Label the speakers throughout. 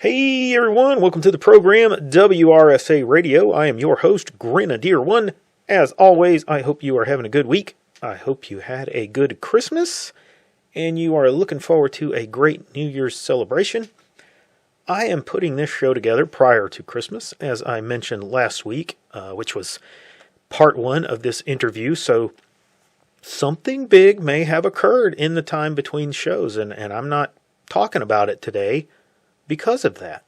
Speaker 1: Hey everyone, welcome to the program WRSA Radio. I am your host, Grenadier One. As always, I hope you are having a good week. I hope you had a good Christmas and you are looking forward to a great New Year's celebration. I am putting this show together prior to Christmas, as I mentioned last week, which was part one of this interview. So something big may have occurred in the time between shows, and I'm not talking about it today because of that.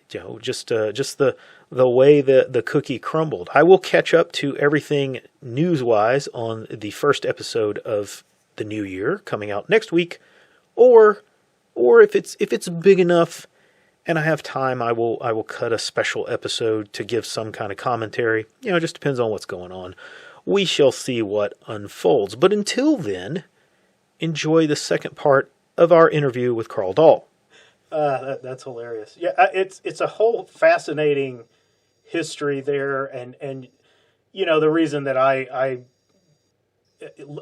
Speaker 1: Just the way the cookie crumbled. I will catch up to everything news-wise on the first episode of the new year coming out next week, or if it's big enough and I have time, I will cut a special episode to give some kind of commentary. It just depends on what's going on. We shall see what unfolds. But until then, enjoy the second part of our interview with Karl Dahl. That's hilarious. Yeah, it's a whole fascinating history there, and the reason that I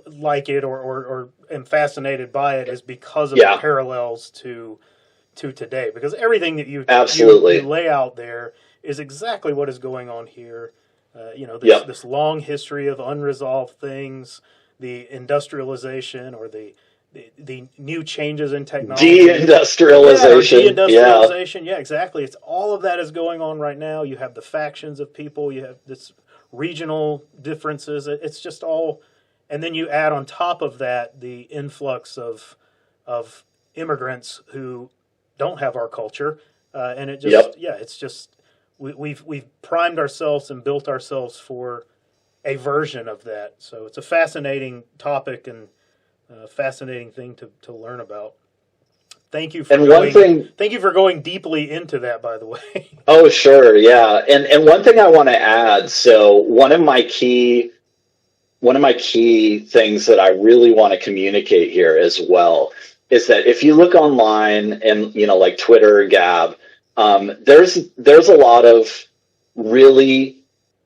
Speaker 1: like it or am fascinated by it is because of the parallels to today. Because everything that you lay out there is exactly what is going on here. This long history of unresolved things, the industrialization or the new changes in technology. Deindustrialization. Yeah, exactly. It's all of that is going on right now. You have the factions of people. You have this regional differences. It's just all, and then you add on top of that the influx of immigrants who don't have our culture, and it just it's just we've primed ourselves and built ourselves for a version of that. So it's a fascinating topic and fascinating thing to learn about. Thank you for going deeply into that, by the way.
Speaker 2: Oh, sure, yeah. And one thing I want to add, so one of my key things that I really want to communicate here as well is that if you look online and like Twitter, Gab, there's a lot of really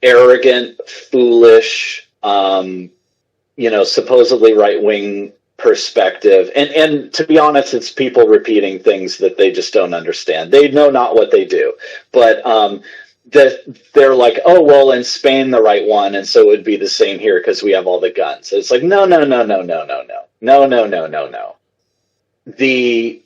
Speaker 2: arrogant, foolish, supposedly right-wing perspective. And to be honest, it's people repeating things that they just don't understand. They know not what they do. But they're like, oh, well, in Spain, the right one, and so it would be the same here because we have all the guns. It's like, no. The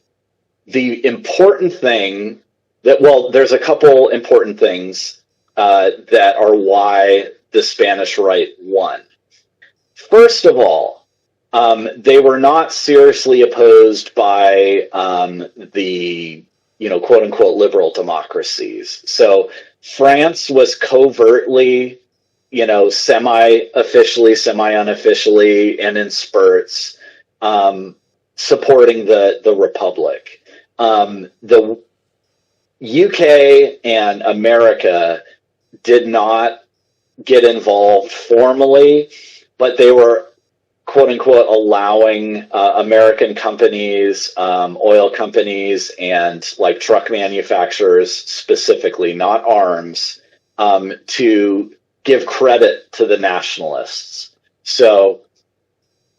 Speaker 2: important thing there's a couple important things that are why the Spanish right won. First of all, they were not seriously opposed by the quote unquote liberal democracies. So France was covertly, semi-officially, semi-unofficially, and in spurts, supporting the Republic. The UK and America did not get involved formally, but they were, quote unquote, allowing American companies, oil companies, and like truck manufacturers specifically, not arms, to give credit to the nationalists. So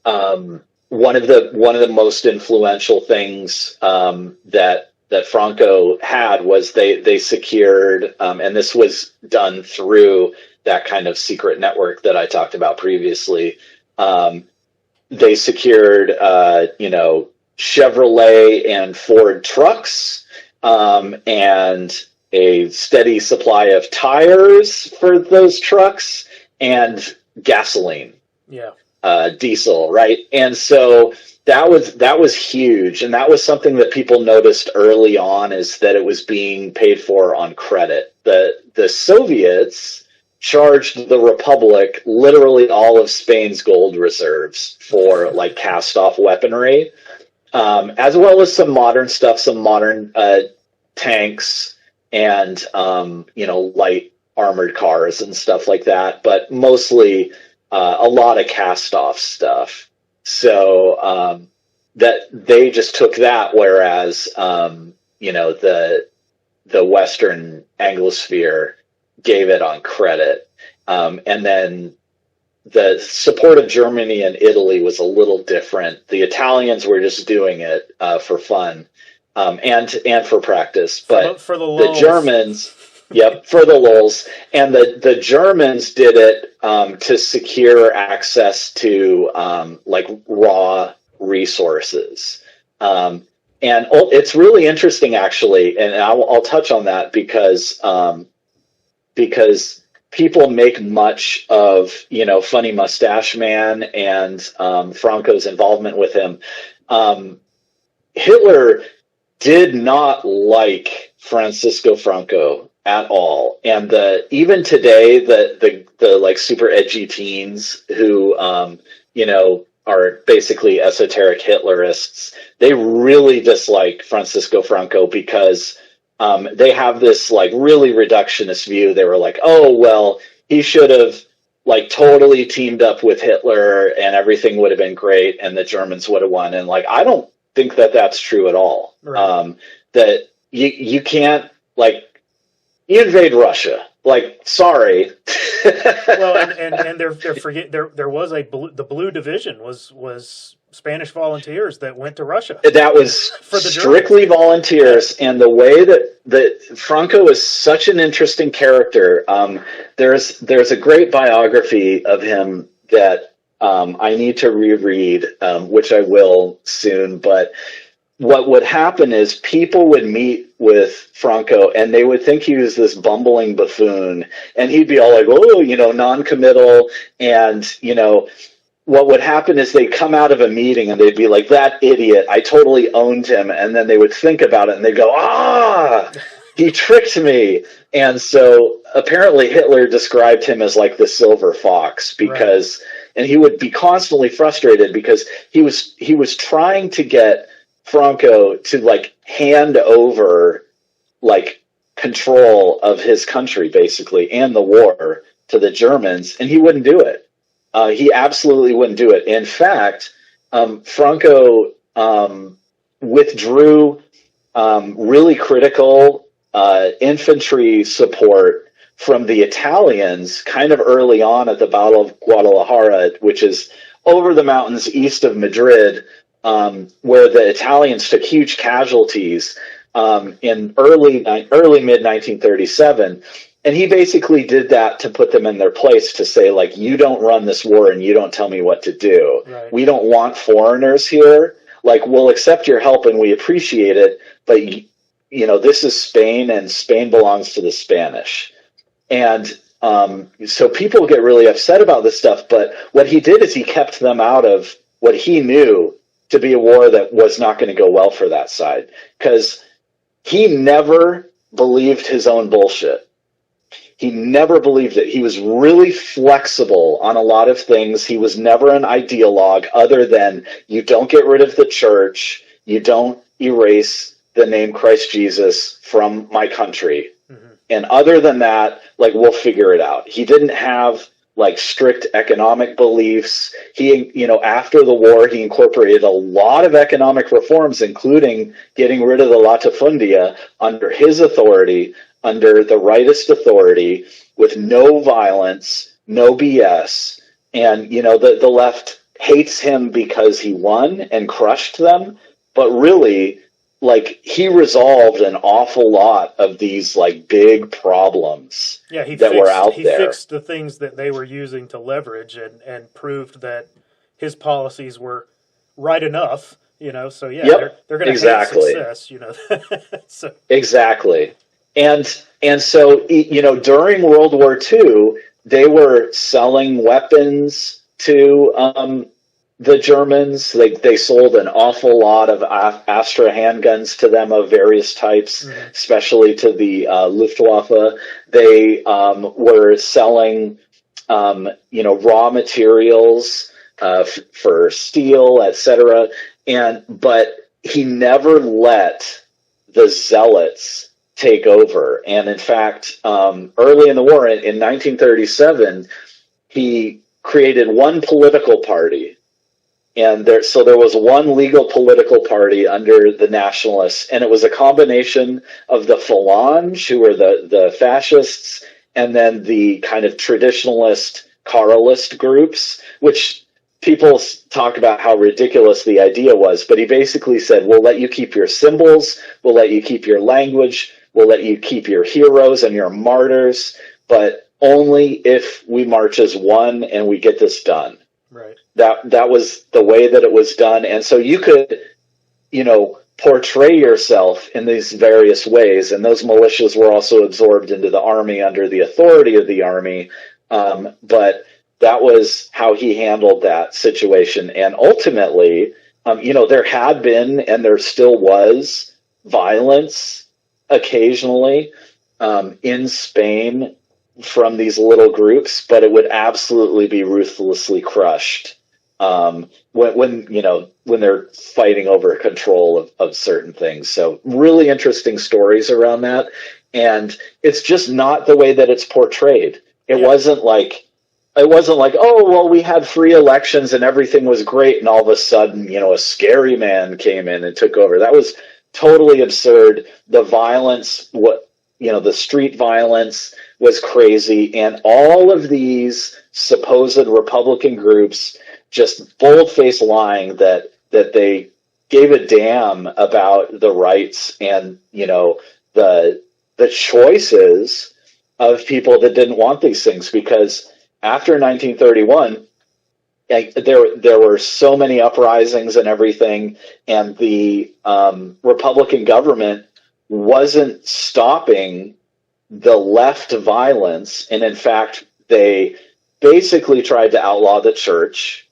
Speaker 2: one of the most influential things that Franco had was they secured, and this was done through that kind of secret network that I talked about previously. They secured, Chevrolet and Ford trucks, and a steady supply of tires for those trucks and gasoline.
Speaker 1: Yeah.
Speaker 2: Diesel, right? And so that was huge, and that was something that people noticed early on, is that it was being paid for on credit. The Soviets charged the Republic literally all of Spain's gold reserves for like cast-off weaponry, as well as some modern stuff, some modern tanks and light armored cars and stuff like that, but mostly a lot of cast-off stuff. So that they just took that, whereas the Western Anglosphere gave it on credit, and then the support of Germany and Italy was a little different. The Italians were just doing it for fun, and for practice. But
Speaker 1: for the
Speaker 2: the
Speaker 1: lulz.
Speaker 2: Germans, yep, for the lulz, and the Germans did it to secure access to like raw resources. And it's really interesting, actually, and I'll touch on that because people make much of, Funny Mustache Man and Franco's involvement with him. Hitler did not like Francisco Franco at all, and even today, the like super edgy teens who are basically esoteric Hitlerists, they really dislike Francisco Franco because they have this like really reductionist view. They were like, oh, well, he should have like totally teamed up with Hitler and everything would have been great and the Germans would have won. And like, I don't think that that's true at all.
Speaker 1: Right.
Speaker 2: That you can't, like, you invade Russia. Like, sorry.
Speaker 1: Well, and there was the Blue Division was Spanish volunteers that went to Russia.
Speaker 2: That was
Speaker 1: for the
Speaker 2: strictly
Speaker 1: Germans.
Speaker 2: Volunteers, and the way that Franco is such an interesting character. There's a great biography of him that I need to reread, which I will soon. But what would happen is people would meet with Franco and they would think he was this bumbling buffoon, and he'd be all like, oh, non-committal, and what would happen is they'd come out of a meeting and they'd be like, that idiot, I totally owned him. And then they would think about it and they'd go, he tricked me. And so apparently Hitler described him as like the silver fox because, right. And he would be constantly frustrated because he was trying to get Franco to like hand over like control of his country basically and the war to the Germans, and he wouldn't do it. He absolutely wouldn't do it. In fact, Franco withdrew really critical infantry support from the Italians kind of early on at the Battle of Guadalajara, which is over the mountains east of Madrid, where the Italians took huge casualties in early mid-1937. And he basically did that to put them in their place, to say, like, you don't run this war and you don't tell me what to do.
Speaker 1: Right.
Speaker 2: We don't want foreigners here. Like, we'll accept your help and we appreciate it, but, this is Spain and Spain belongs to the Spanish. And so people get really upset about this stuff, but what he did is he kept them out of what he knew to be a war that was not going to go well for that side, because he never believed his own bullshit. He never believed it. He was really flexible on a lot of things. He was never an ideologue other than, you don't get rid of the church, you don't erase the name Christ Jesus from my country. Mm-hmm. And other than that, like, we'll figure it out. He didn't have like strict economic beliefs. He, after the war, he incorporated a lot of economic reforms, including getting rid of the latifundia under his authority, under the rightist authority, with no violence, no BS. And, the left hates him because he won and crushed them. But really, like, he resolved an awful lot of these, like, big problems were out there.
Speaker 1: He fixed the things that they were using to leverage and proved that his policies were right enough, so yeah,
Speaker 2: yep,
Speaker 1: they're going to have success,
Speaker 2: So. Exactly. And so, during World War II, they were selling weapons to the Germans. They sold an awful lot of Astra handguns to them of various types, mm-hmm. especially to the Luftwaffe. They were selling, raw materials for steel, etc. But he never let the zealots take over. And in fact, early in the war, in 1937, he created one political party. And there was one legal political party under the nationalists, and it was a combination of the Phalange, who were the fascists, and then the kind of traditionalist Carlist groups, which people talk about how ridiculous the idea was, but he basically said, we'll let you keep your symbols, we'll let you keep your language, we'll let you keep your heroes and your martyrs, but only if we march as one and we get this done.
Speaker 1: Right.
Speaker 2: That was the way that it was done. And so you could, portray yourself in these various ways. And those militias were also absorbed into the army under the authority of the army. But that was how he handled that situation. And ultimately, there had been and there still was violence occasionally in Spain from these little groups, but it would absolutely be ruthlessly crushed when they're fighting over control of certain things. So really interesting stories around that. And it's just not the way that it's portrayed. It wasn't like, oh, well, we had free elections and everything was great. And all of a sudden, a scary man came in and took over. That was totally absurd. The violence, the street violence was crazy. And all of these supposed Republican groups just bold-faced lying that they gave a damn about the rights and, the choices of people that didn't want these things. Because after 1931, there were so many uprisings and everything, and the Republican government wasn't stopping the left violence. And in fact, they basically tried to outlaw the church.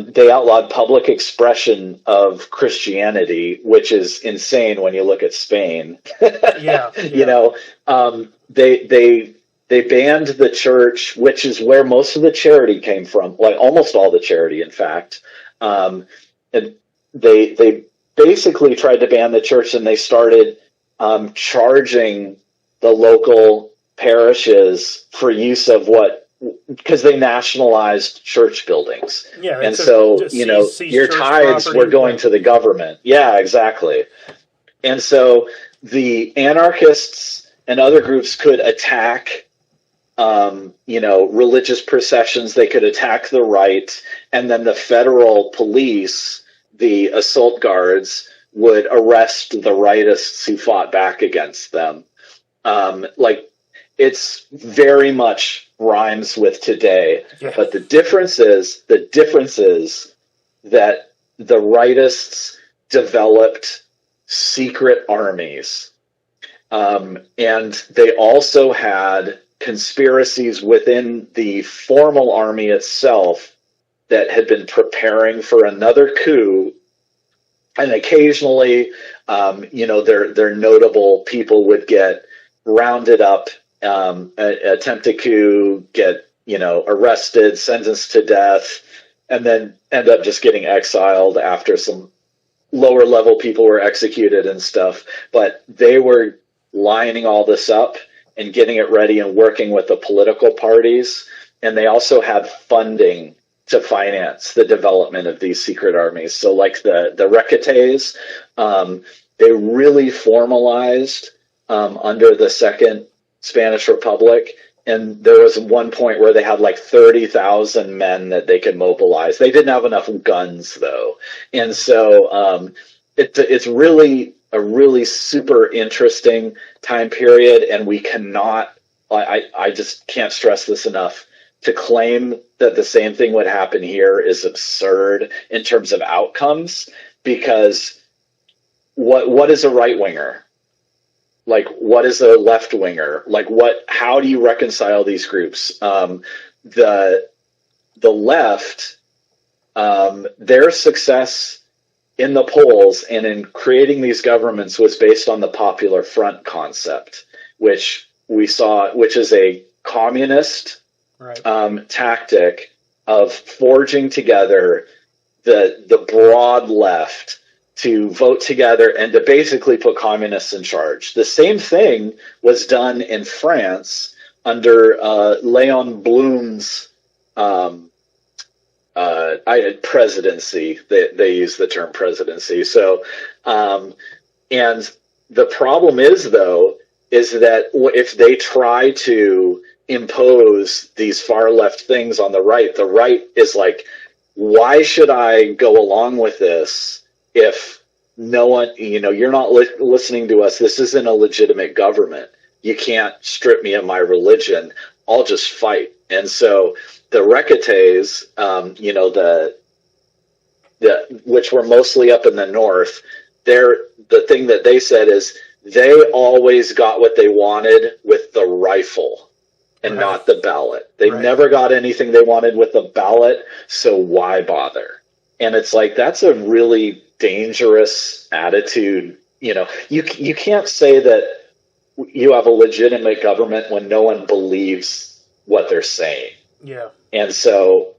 Speaker 2: They outlawed public expression of Christianity, which is insane when you look at Spain.
Speaker 1: Yeah.
Speaker 2: They banned the church, which is where most of the charity came from, like almost all the charity, in fact. And they basically tried to ban the church, and they started charging the local parishes for use of because they nationalized church buildings.
Speaker 1: Yeah,
Speaker 2: and so, your tithes were going to the government. Yeah, exactly. And so the anarchists and other groups could attack, religious processions. They could attack the right. And then the federal police, the assault guards, would arrest the rightists who fought back against them. It's very much rhymes with today, but the difference is that the rightists developed secret armies, and they also had conspiracies within the formal army itself that had been preparing for another coup. And occasionally, their notable people would get rounded up, attempt a coup, get, arrested, sentenced to death, and then end up just getting exiled after some lower level people were executed and stuff. But they were lining all this up and getting it ready and working with the political parties. And they also had funding to finance the development of these secret armies. So like the Requetés, they really formalized under the Second Spanish Republic. And there was one point where they had like 30,000 men that they could mobilize. They didn't have enough guns, though. And so it's really a really super interesting time period. And we cannot, I just can't stress this enough. To claim that the same thing would happen here is absurd in terms of outcomes, because what is a right winger? Like, what is a left winger? Like, how do you reconcile these groups? The left, their success in the polls and in creating these governments was based on the Popular Front concept, which we saw, which is a communist tactic of forging together the broad left to vote together and to basically put communists in charge. The same thing was done in France under Léon Blum's presidency. They use the term presidency. So, and the problem is, though, is that if they try to impose these far left things on the right is like why should I go along with this if no one, you're not listening to us. This isn't a legitimate government. You can't strip me of my religion. I'll just fight. And so the Reketes, which were mostly up in the north, the thing that they said is they always got what they wanted with the rifle and not the ballot. They never got anything they wanted with the ballot, so why bother? And it's like, that's a really dangerous attitude. You can't say that you have a legitimate government when no one believes what they're saying.
Speaker 1: Yeah.
Speaker 2: And so,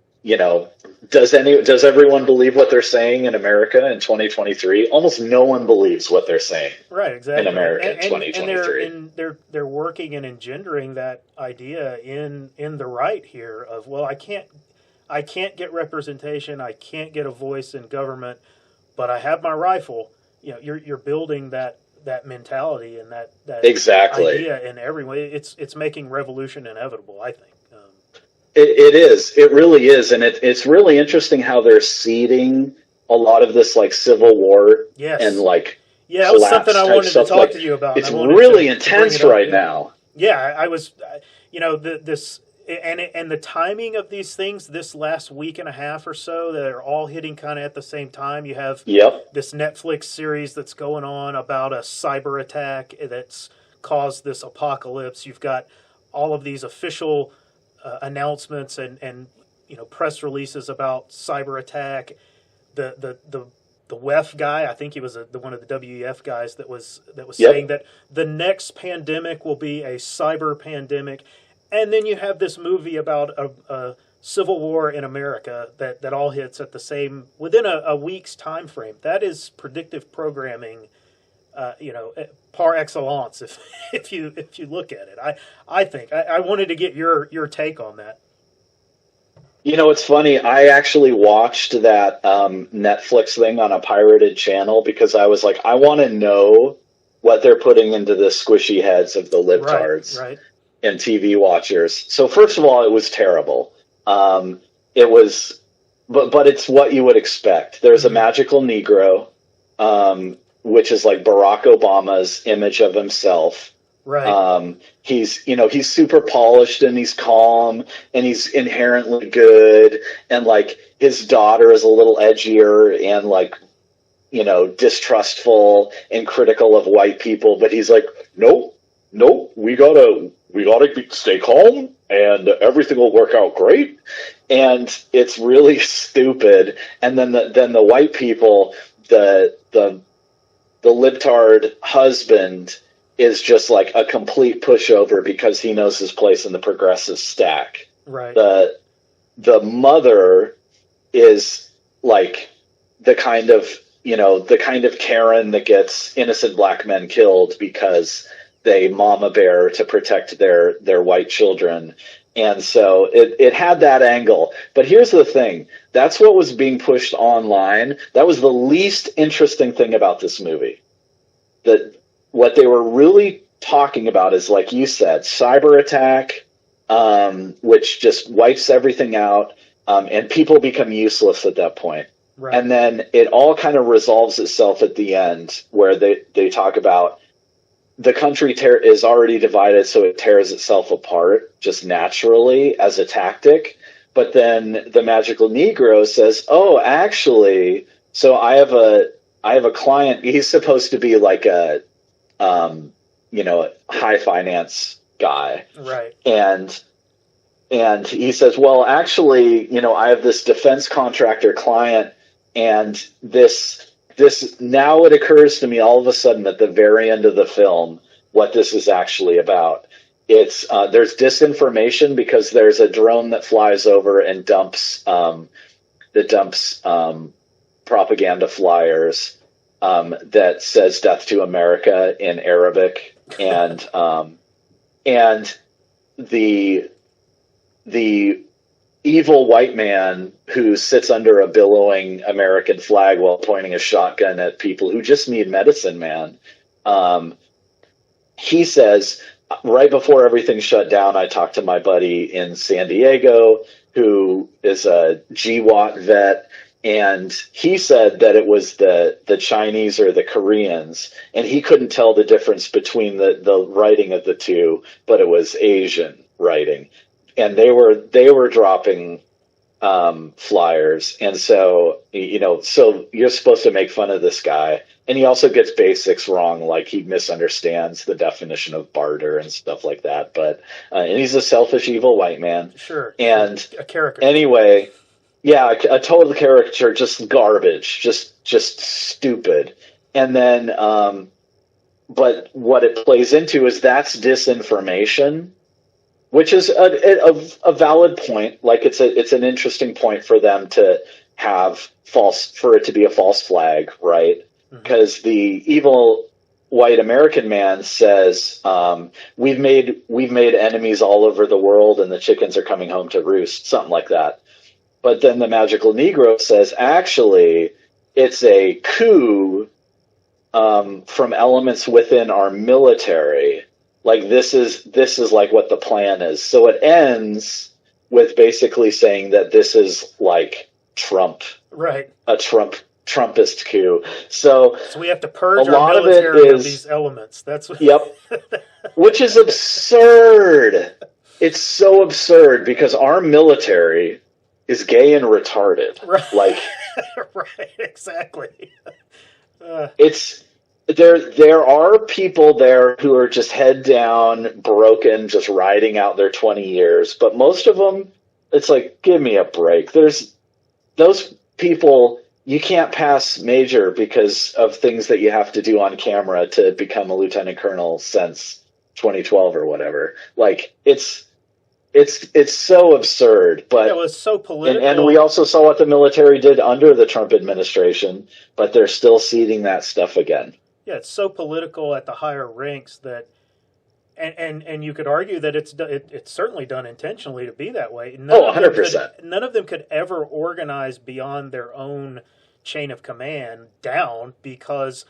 Speaker 2: does everyone believe what they're saying in America in 2023? Almost no one believes what they're saying.
Speaker 1: Right, exactly.
Speaker 2: In America in 2023.
Speaker 1: And they're working and engendering that idea in the right here of, well, I can't get representation, I can't get a voice in government, but I have my rifle. You're building that mentality and that
Speaker 2: exactly
Speaker 1: idea in every way. It's making revolution inevitable, I think.
Speaker 2: It is. It really is. And it's really interesting how they're seeding a lot of this like Civil War and like
Speaker 1: that was something I wanted to talk to you about.
Speaker 2: It's really intense right now.
Speaker 1: Yeah, I was, this and the timing of these things this last week and a half or so, that are all hitting kind of at the same time. You have this Netflix series that's going on about a cyber attack that's caused this apocalypse. You've got all of these official announcements and press releases about cyber attack. The WEF guy, I think he was one of the WEF guys that was saying that the next pandemic will be a cyber pandemic. And then you have this movie about a civil war in America that all hits at the same, within a week's time frame. That is predictive programming, par excellence. If you look at it, I think I wanted to get your take on that.
Speaker 2: It's funny. I actually watched that Netflix thing on a pirated channel because I was like, I want to know what they're putting into the squishy heads of the libtards.
Speaker 1: Right.
Speaker 2: And TV watchers. So first of all, it was terrible. It was, but it's what you would expect. There's a magical Negro, which is like Barack Obama's image of himself.
Speaker 1: Right.
Speaker 2: He's super polished and he's calm and he's inherently good. And like his daughter is a little edgier and like, distrustful and critical of white people. But he's like, nope, we gotta stay calm and everything will work out great. And it's really stupid. And then the white people, the libtard husband is just like a complete pushover because he knows his place in the progressive stack.
Speaker 1: Right.
Speaker 2: The mother is like the kind of Karen that gets innocent black men killed because they mama bear to protect their white children. And so it had that angle. But here's the thing. That's what was being pushed online. That was the least interesting thing about this movie. That what they were really talking about is, like you said, cyber attack, which just wipes everything out, and people become useless at that point.
Speaker 1: Right.
Speaker 2: And then it all kind of resolves itself at the end where they talk about the country is already divided, so it tears itself apart just naturally as a tactic. But then the magical Negro says, "Oh, actually, so I have a client. He's supposed to be like a high finance guy,
Speaker 1: right?
Speaker 2: And he says, well, actually, I have this defense contractor client, and this now it occurs to me all of a sudden at the very end of the film what this is actually about. It's there's disinformation because there's a drone that flies over and dumps propaganda flyers that says "Death to America" in Arabic, and the evil white man who sits under a billowing American flag while pointing a shotgun at people who just need medicine, man. He says, right before everything shut down, I talked to my buddy in San Diego, who is a GWAT vet, and he said that it was the Chinese or the Koreans, and he couldn't tell the difference between the writing of the two, but it was Asian writing, and they were dropping flyers, and so so you're supposed to make fun of this guy, and he also gets basics wrong, like he misunderstands the definition of barter and stuff like that. But and he's a selfish, evil white man.
Speaker 1: Sure.
Speaker 2: And
Speaker 1: a caricature.
Speaker 2: Anyway, yeah, a total caricature, just garbage, just stupid. And then, but what it plays into is that's disinformation, which is a valid point. Like it's an interesting point for them to have for it to be a false flag, right? Because the evil white American man says, we've made enemies all over the world and the chickens are coming home to roost, something like that. But then the magical Negro says, actually, it's a coup from elements within our military. Like this is like what the plan is. So it ends with basically saying that this is like Trump,
Speaker 1: right?
Speaker 2: A Trumpist coup. So
Speaker 1: we have to purge our military of these elements. That's what
Speaker 2: yep, which is absurd. It's so absurd because our military is gay and retarded.
Speaker 1: Right.
Speaker 2: Like,
Speaker 1: right, exactly.
Speaker 2: There are people there who are just head down, broken, just riding out their 20 years. But most of them, it's like, give me a break. There's those people, you can't pass major because of things that you have to do on camera to become a lieutenant colonel since 2012 or whatever. Like, it's so absurd, but
Speaker 1: it was so political.
Speaker 2: And we also saw what the military did under the Trump administration, but they're still seeding that stuff again.
Speaker 1: Yeah, it's so political at the higher ranks that, and you could argue that it's certainly done intentionally to be that way.
Speaker 2: 100%.
Speaker 1: None of them could ever organize beyond their own chain of command down because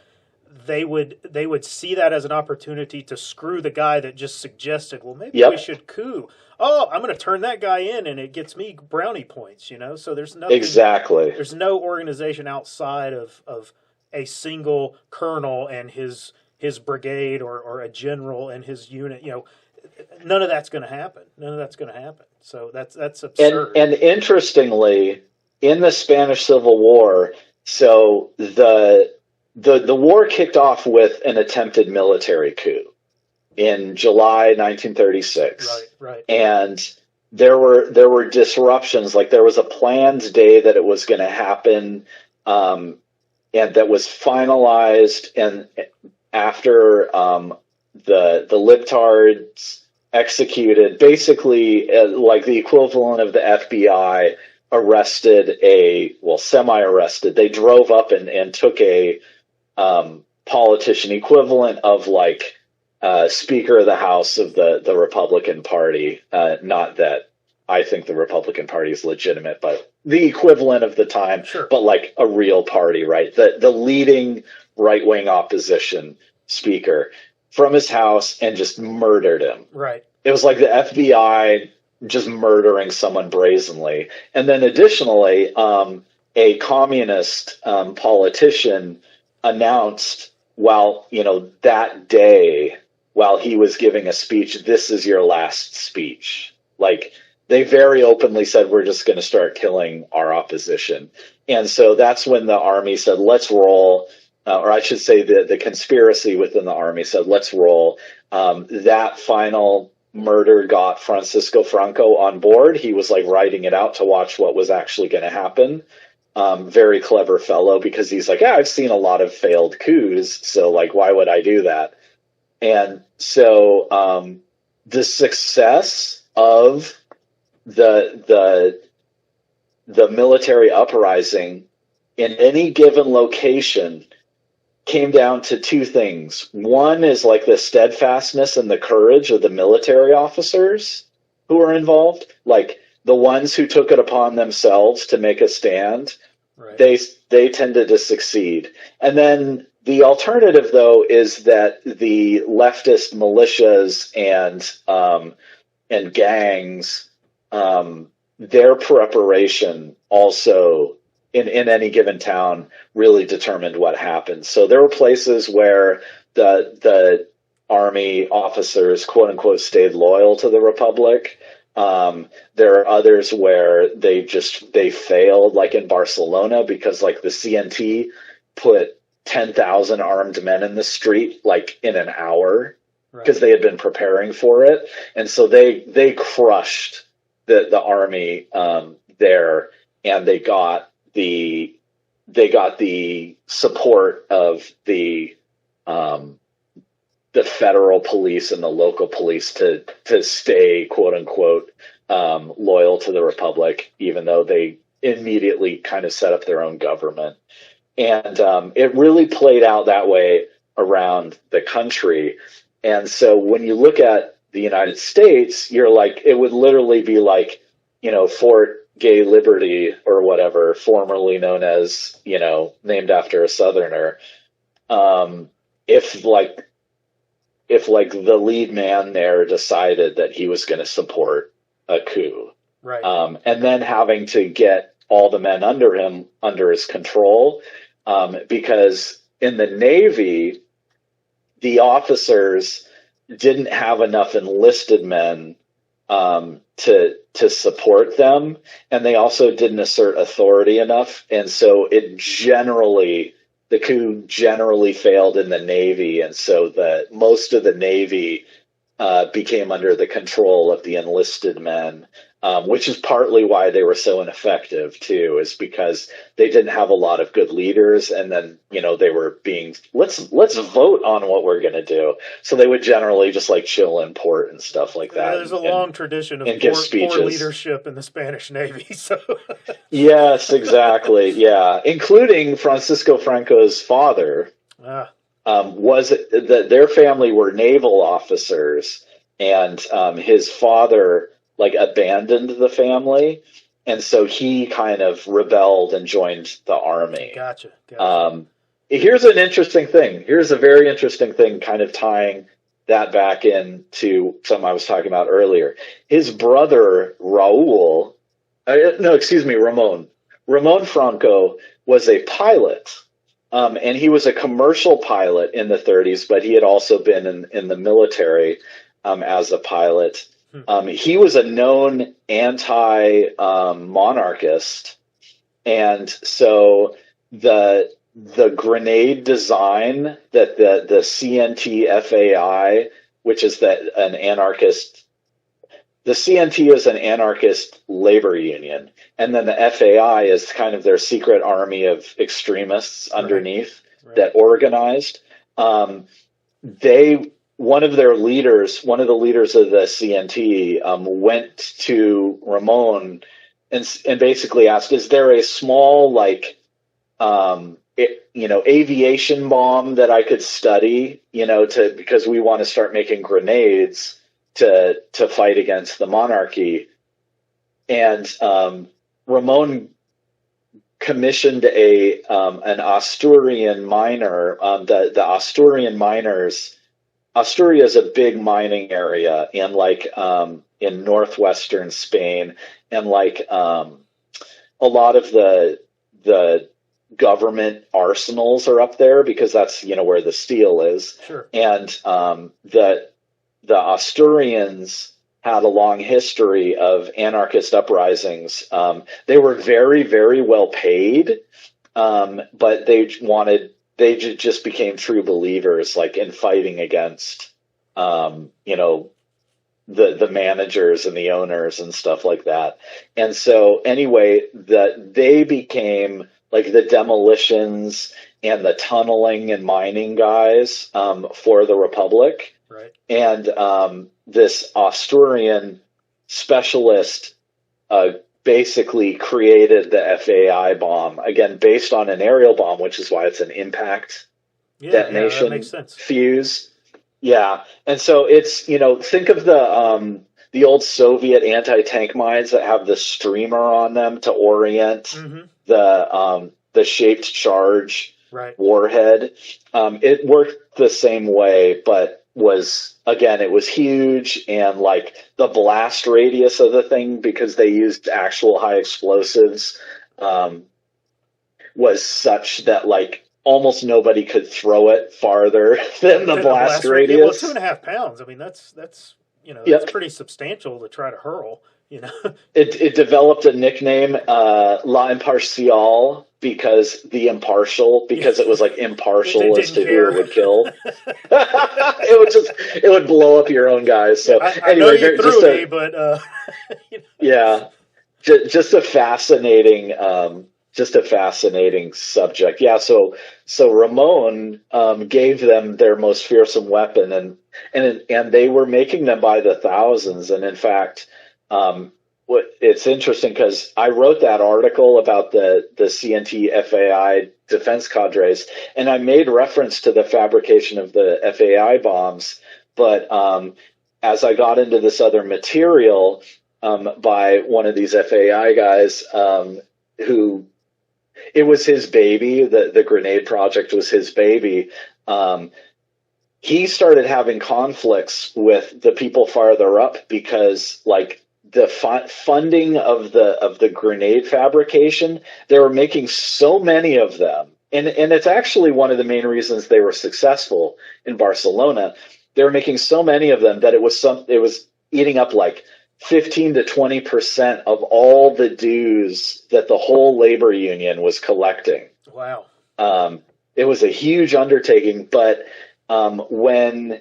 Speaker 1: they would see that as an opportunity to screw the guy that just suggested, well, maybe we should coup. Oh, I'm going to turn that guy in, and it gets me brownie points, So there's nothing.
Speaker 2: Exactly.
Speaker 1: There's no organization outside of a single colonel and his brigade or a general and his unit. None of that's going to happen. So that's absurd.
Speaker 2: And interestingly, in the Spanish Civil War, so the war kicked off with an attempted military coup in July 1936.
Speaker 1: Right.
Speaker 2: And there were disruptions. Like there was a planned day that it was going to happen, and that was finalized. And after the libtards executed, basically like the equivalent of the FBI arrested semi-arrested. They drove up and took a politician equivalent of like Speaker of the House of the Republican Party. Not that I think the Republican Party is legitimate, but the equivalent of the time,
Speaker 1: sure.
Speaker 2: But like a real party, right? The leading right-wing opposition speaker from his house and just murdered him.
Speaker 1: Right.
Speaker 2: It was like the FBI just murdering someone brazenly. And then additionally, a communist politician announced that day while he was giving a speech, this is your last speech. Like they very openly said, we're just going to start killing our opposition. And so that's when the army said, let's roll. Or I should say the conspiracy within the army said, let's roll. That final murder got Francisco Franco on board. He was like writing it out to watch what was actually going to happen. Very clever fellow, because he's like, I've seen a lot of failed coups, so like, why would I do that? And so the success of the military uprising in any given location came down to two things. One is like the steadfastness and the courage of the military officers who were involved, like the ones who took it upon themselves to make a stand.
Speaker 1: Right.
Speaker 2: They tended to succeed. And then The alternative, though, is that the leftist militias and gangs, their preparation also in any given town really determined what happened. So there were places where the army officers, quote unquote, stayed loyal to the Republic. There are others where they failed, like in Barcelona, because like the CNT put 10,000 armed men in the street like in an hour because they had been preparing for it, and so they crushed the army there, and they got the support of the federal police and the local police to stay, quote unquote, loyal to the Republic, even though they immediately kind of set up their own government. And it really played out that way around the country. And so when you look at the United States, you're like, it would literally be like, Fort Gay Liberty or whatever, formerly known as, named after a Southerner. If the lead man there decided that he was going to support a coup,
Speaker 1: right,
Speaker 2: and then having to get all the men under him under his control, because in the Navy, the officers didn't have enough enlisted men to support them, and they also didn't assert authority enough, and so the coup generally failed in the Navy, and so most of the Navy became under the control of the enlisted men, which is partly why they were so ineffective too, is because they didn't have a lot of good leaders, and then they were being let's vote on what we're going to do, so they would generally just like chill in port and stuff like that.
Speaker 1: There's a long tradition of poor leadership in the Spanish Navy. So
Speaker 2: yes, exactly, yeah, including Francisco Franco's father. Their family were naval officers, and his father abandoned the family, and so he kind of rebelled and joined the army.
Speaker 1: Gotcha.
Speaker 2: Here's an interesting thing. Here's a very interesting thing, kind of tying that back into something I was talking about earlier. His brother Ramon Franco was a pilot. And he was a commercial pilot in the 30s, but he had also been in the military as a pilot. He was a known anti-monarchist, and so the grenade design that the CNT FAI, which is an anarchist. The CNT is an anarchist labor union, and then the FAI is kind of their secret army of extremists underneath that organized. One of the leaders of the CNT, went to Ramon and basically asked, "Is there a small aviation bomb that I could study? Because we want to start making grenades to fight against the monarchy." And Ramon commissioned an Asturian miner. The Asturian miners. Asturia is a big mining area in northwestern Spain, and a lot of the government arsenals are up there because that's where the steel is.
Speaker 1: Sure.
Speaker 2: And the Asturians had a long history of anarchist uprisings. They were very, very well paid, but they just became true believers, in fighting against, the managers and the owners and stuff like that. And so anyway, they became the demolitions and the tunneling and mining guys for the Republic.
Speaker 1: Right.
Speaker 2: And this Asturian specialist basically created the FAI bomb, again, based on an aerial bomb, which is why it's an impact detonation
Speaker 1: that makes sense.
Speaker 2: fuse. Yeah. And so it's, think of the old Soviet anti-tank mines that have the streamer on them to orient the shaped charge warhead. It worked the same way, but it was huge, and like the blast radius of the thing, because they used actual high explosives, was such that like almost nobody could throw it farther than the blast radius.
Speaker 1: Well, 2.5 pounds. I mean, that's that's pretty substantial to try to hurl.
Speaker 2: It developed a nickname, La Imparcial, because it was like impartial as to who it would kill. it would blow up your own guys. So
Speaker 1: I know you threw me, but
Speaker 2: yeah, just a fascinating subject. Yeah. So Ramon gave them their most fearsome weapon, and they were making them by the thousands. And in fact, it's interesting because I wrote that article about the CNT FAI defense cadres, and I made reference to the fabrication of the FAI bombs. But as I got into this other material by one of these FAI guys, who it was his baby, the grenade project was his baby. He started having conflicts with the people farther up because, like, the funding of the grenade fabrication, they were making so many of them, and it's actually one of the main reasons they were successful in Barcelona. They were making so many of them that it was eating up like 15 to 20% of all the dues that the whole labor union was collecting.
Speaker 1: Wow.
Speaker 2: It was a huge undertaking, but one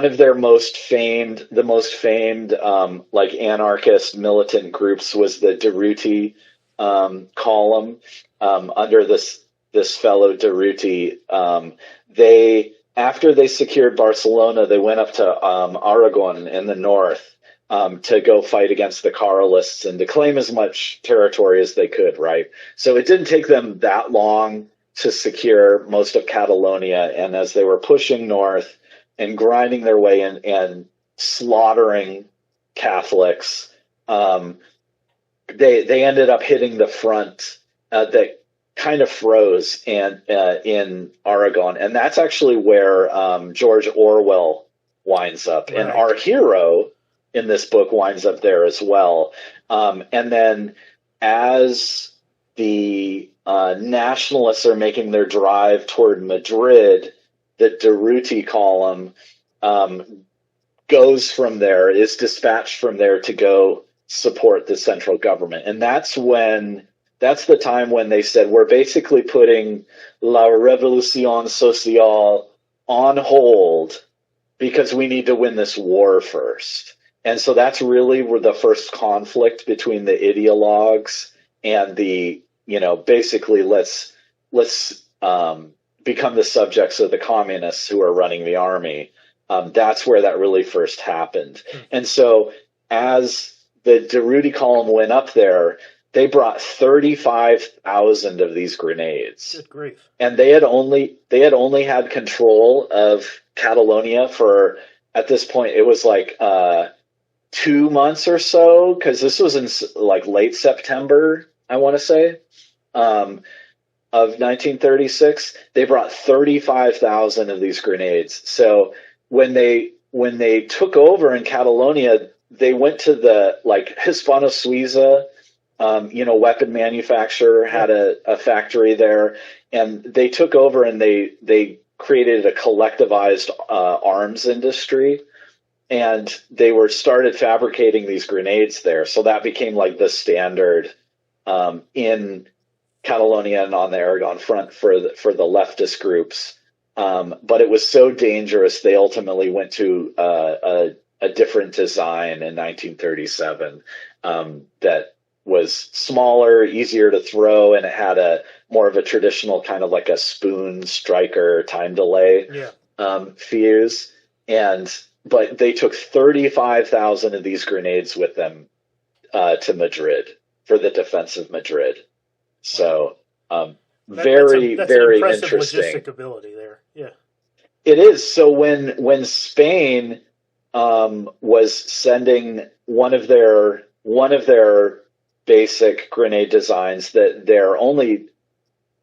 Speaker 2: of their most famed like anarchist militant groups was the Durruti column under this fellow Durruti. After they secured Barcelona, they went up to Aragon in the north to go fight against the Carlists and to claim as much territory as they could, right? So it didn't take them that long to secure most of Catalonia, and as they were pushing north and grinding their way in and slaughtering Catholics, they ended up hitting the front that kind of froze in Aragon, and that's actually where George Orwell winds up, right. And our hero in this book winds up there as well. And then as the nationalists are making their drive toward Madrid, the Durruti column is dispatched from there to go support the central government. And that's the time when they said, we're basically putting La Revolución Social on hold because we need to win this war first. And so that's really where the first conflict between the ideologues and the, basically let's become the subjects of the communists who are running the army. That's where that really first happened. And so as the Durruti column went up there, they brought 35,000 of these grenades.
Speaker 1: Good grief. And
Speaker 2: they had only had control of Catalonia for, at this point, it was like 2 months or so, because this was in like late September, I want to say, of 1936. They brought 35,000 of these grenades. So when they took over in Catalonia, they went to the like Hispano Suiza, weapon manufacturer, had a factory there, and they took over and they created a collectivized arms industry, and they started fabricating these grenades there. So that became like the standard in Catalonia and on the Aragon front for the leftist groups. But it was so dangerous, they ultimately went to a different design in 1937 that was smaller, easier to throw, and it had a more of a traditional kind of like a spoon striker time delay fuse. But they took 35,000 of these grenades with them to Madrid for the defense of Madrid. So very interesting
Speaker 1: logistic ability there. Yeah,
Speaker 2: it is. So when Spain was sending one of their basic grenade designs that their only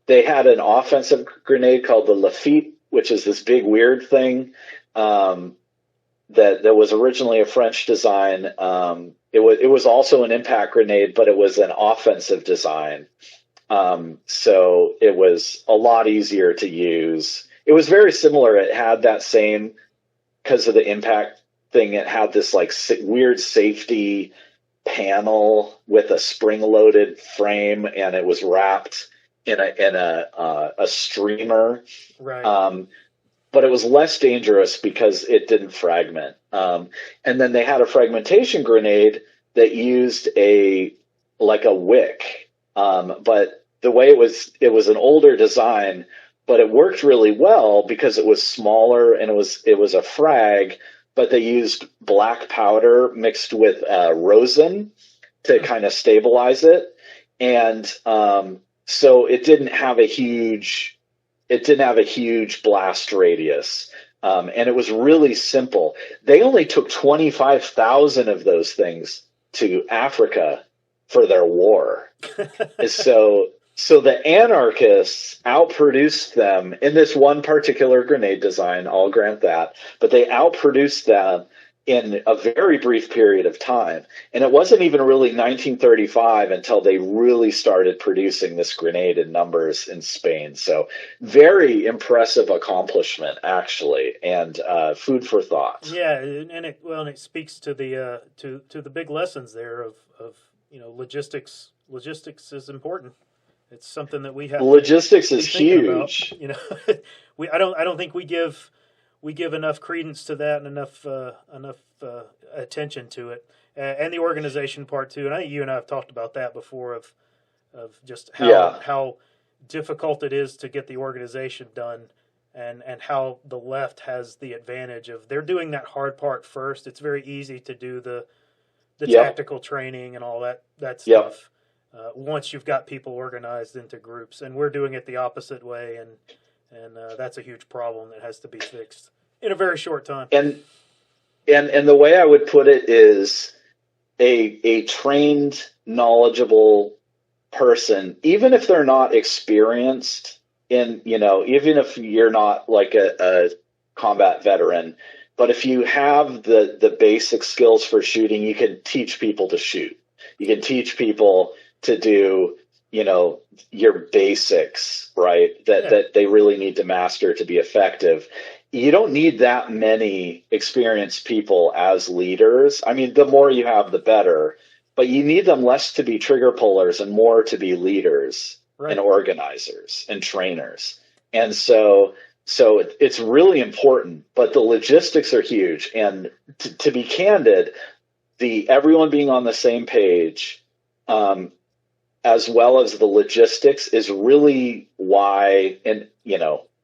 Speaker 2: They had an offensive grenade called the Lafitte, which is this big weird thing that was originally a French design. It was also an impact grenade, but it was an offensive design. So it was a lot easier to use. It was very similar. It had that same, because of the impact thing, it had this like weird safety panel with a spring-loaded frame, and it was wrapped in a streamer.
Speaker 1: Right.
Speaker 2: But it was less dangerous because it didn't fragment. And then they had a fragmentation grenade that used a wick. But the way it was an older design, but it worked really well because it was smaller and it was a frag, but they used black powder mixed with rosin to kind of stabilize it. And so it didn't have a huge blast radius. And it was really simple. They only took 25,000 of those things to Africa for their war. So the anarchists outproduced them in this one particular grenade design, I'll grant that, but they outproduced them in a very brief period of time. And it wasn't even really 1935 until they really started producing this grenade in numbers in Spain. So very impressive accomplishment, actually, and food for thought.
Speaker 1: Yeah, and it speaks to the to the big lessons there of logistics. Logistics is important. It's something that we have.
Speaker 2: Logistics is huge.
Speaker 1: About. I don't think we give enough credence to that and enough attention to it, and the organization part too. And I think you and I have talked about that before of just how difficult it is to get the organization done, and how the left has the advantage of they're doing that hard part first. It's very easy to do the tactical training and all that stuff. Once you've got people organized into groups, and we're doing it the opposite way, and that's a huge problem that has to be fixed in a very short time.
Speaker 2: And the way I would put it is a trained, knowledgeable person, even if they're not experienced in, even if you're not like a combat veteran, but if you have the basic skills for shooting, you can teach people to shoot. You can teach people to do, your basics, right? That they really need to master to be effective. You don't need that many experienced people as leaders. I mean, the more you have, the better, but you need them less to be trigger pullers and more to be leaders and organizers and trainers. And so it's really important, but the logistics are huge. And to be candid, everyone being on the same page, as well as the logistics, is really why, and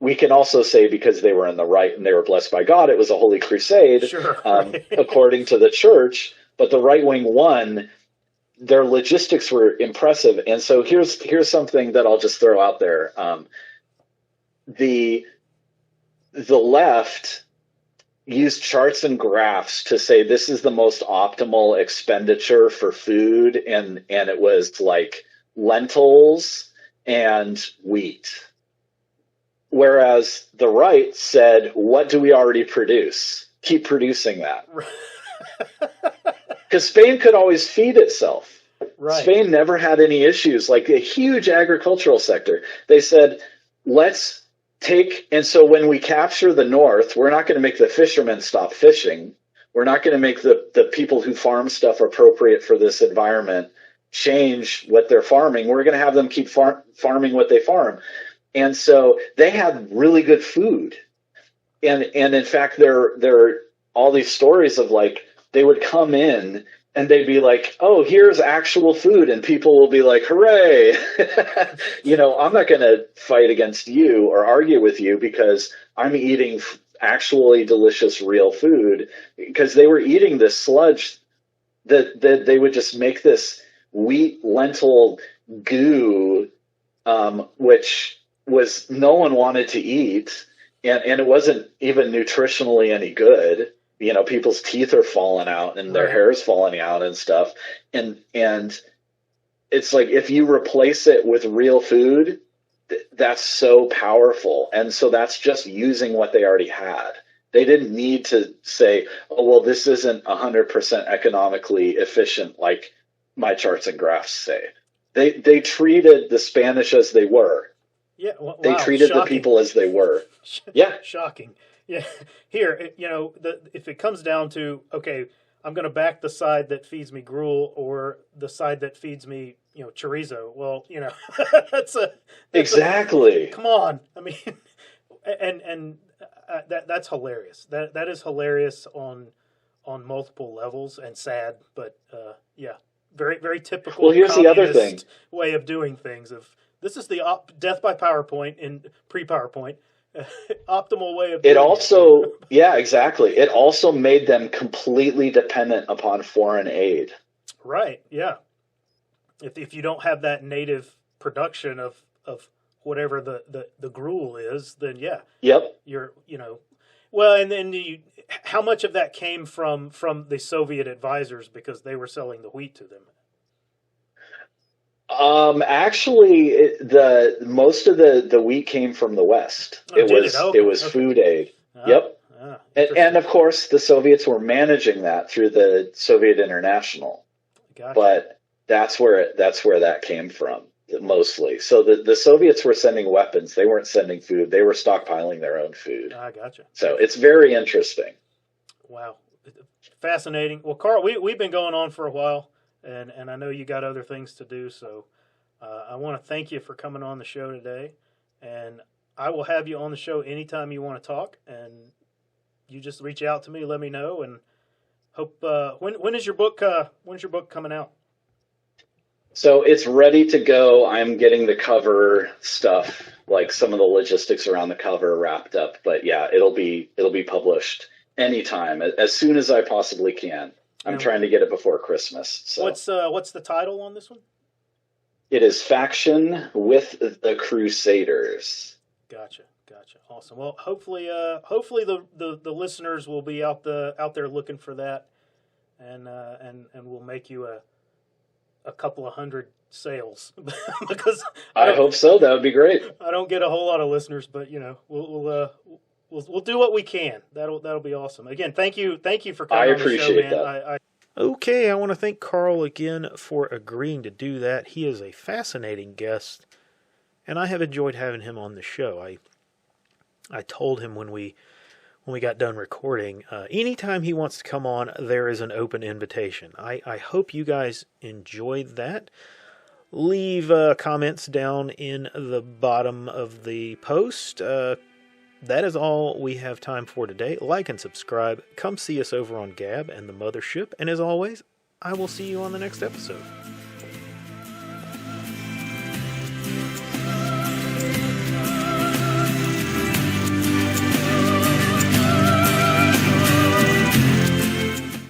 Speaker 2: we can also say because they were in the right and they were blessed by God, it was a holy crusade, according to the church, but the right wing won. Their logistics were impressive. And so here's something that I'll just throw out there. The left used charts and graphs to say this is the most optimal expenditure for food, and it was like lentils and wheat. Whereas the right said, what do we already produce? Keep producing that. Because Spain could always feed itself. Right. Spain never had any issues, like a huge agricultural sector. They said, let's take, and so when we capture the North, we're not going to make the fishermen stop fishing. We're not going to make the people who farm stuff appropriate for this environment change what they're farming. We're going to have them keep farming what they farm. And so they had really good food. And in fact, there are all these stories of like, they would come in and they'd be like, oh, here's actual food. And people will be like, hooray. I'm not going to fight against you or argue with you because I'm eating actually delicious real food, because they were eating this sludge that they would just make this wheat lentil goo, which was no one wanted to eat. And it wasn't even nutritionally any good. People's teeth are falling out and their hair is falling out and stuff. And it's like, if you replace it with real food, that's so powerful. And so that's just using what they already had. They didn't need to say, oh, well, this isn't 100% economically efficient like my charts and graphs say. They treated the Spanish as they were.
Speaker 1: Yeah, wow,
Speaker 2: they treated
Speaker 1: shocking.
Speaker 2: the people as they were. Yeah.
Speaker 1: Shocking. Yeah. Here, if it comes down to, okay, I'm going to back the side that feeds me gruel or the side that feeds me, chorizo. Well, that's
Speaker 2: exactly.
Speaker 1: Come on. I mean, and that's hilarious. That is hilarious on multiple levels and sad, but yeah, very very typical.
Speaker 2: Well, here's the other thing.
Speaker 1: Way of doing things. This is the death by PowerPoint in pre-PowerPoint. Optimal way of doing
Speaker 2: it. Also, yeah, exactly. It also made them completely dependent upon foreign aid.
Speaker 1: Right. Yeah. If you don't have that native production of whatever the gruel is, then yeah.
Speaker 2: Yep.
Speaker 1: You're well, and then how much of that came from the Soviet advisors because they were selling the wheat to them?
Speaker 2: Actually, the most of the wheat came from the West.
Speaker 1: Oh,
Speaker 2: it was food aid. Yep. And of course, the Soviets were managing that through the Soviet International.
Speaker 1: Gotcha.
Speaker 2: But that's where that came from mostly. So the Soviets were sending weapons. They weren't sending food. They were stockpiling their own food.
Speaker 1: I gotcha.
Speaker 2: So it's very interesting.
Speaker 1: Wow. Fascinating. Well, Karl, we've been going on for a while. And I know you got other things to do, so I want to thank you for coming on the show today. And I will have you on the show anytime you want to talk. And you just reach out to me, let me know, and hope. When is your book? When's your book coming out?
Speaker 2: So it's ready to go. I'm getting the cover stuff, like some of the logistics around the cover, wrapped up. But yeah, it'll be published anytime, as soon as I possibly can. I'm trying to get it before Christmas. So
Speaker 1: what's the title on this one?
Speaker 2: It is Faction with the Crusaders.
Speaker 1: Gotcha. Awesome. Well, hopefully the listeners will be out there looking for that, and we'll make you a couple of hundred sales because
Speaker 2: I hope so. That would be great.
Speaker 1: I don't get a whole lot of listeners, but we'll do what we can. That'll be awesome. Again, thank you for coming on the show, man.
Speaker 2: That.
Speaker 1: Okay, I want to thank Karl again for agreeing to do that. He is a fascinating guest, and I have enjoyed having him on the show. I told him when we got done recording, anytime he wants to come on, there is an open invitation. I hope you guys enjoyed that. Leave comments down in the bottom of the post. That is all we have time for today. Like and subscribe. Come see us over on Gab and the Mothership. And as always, I will see you on the next episode.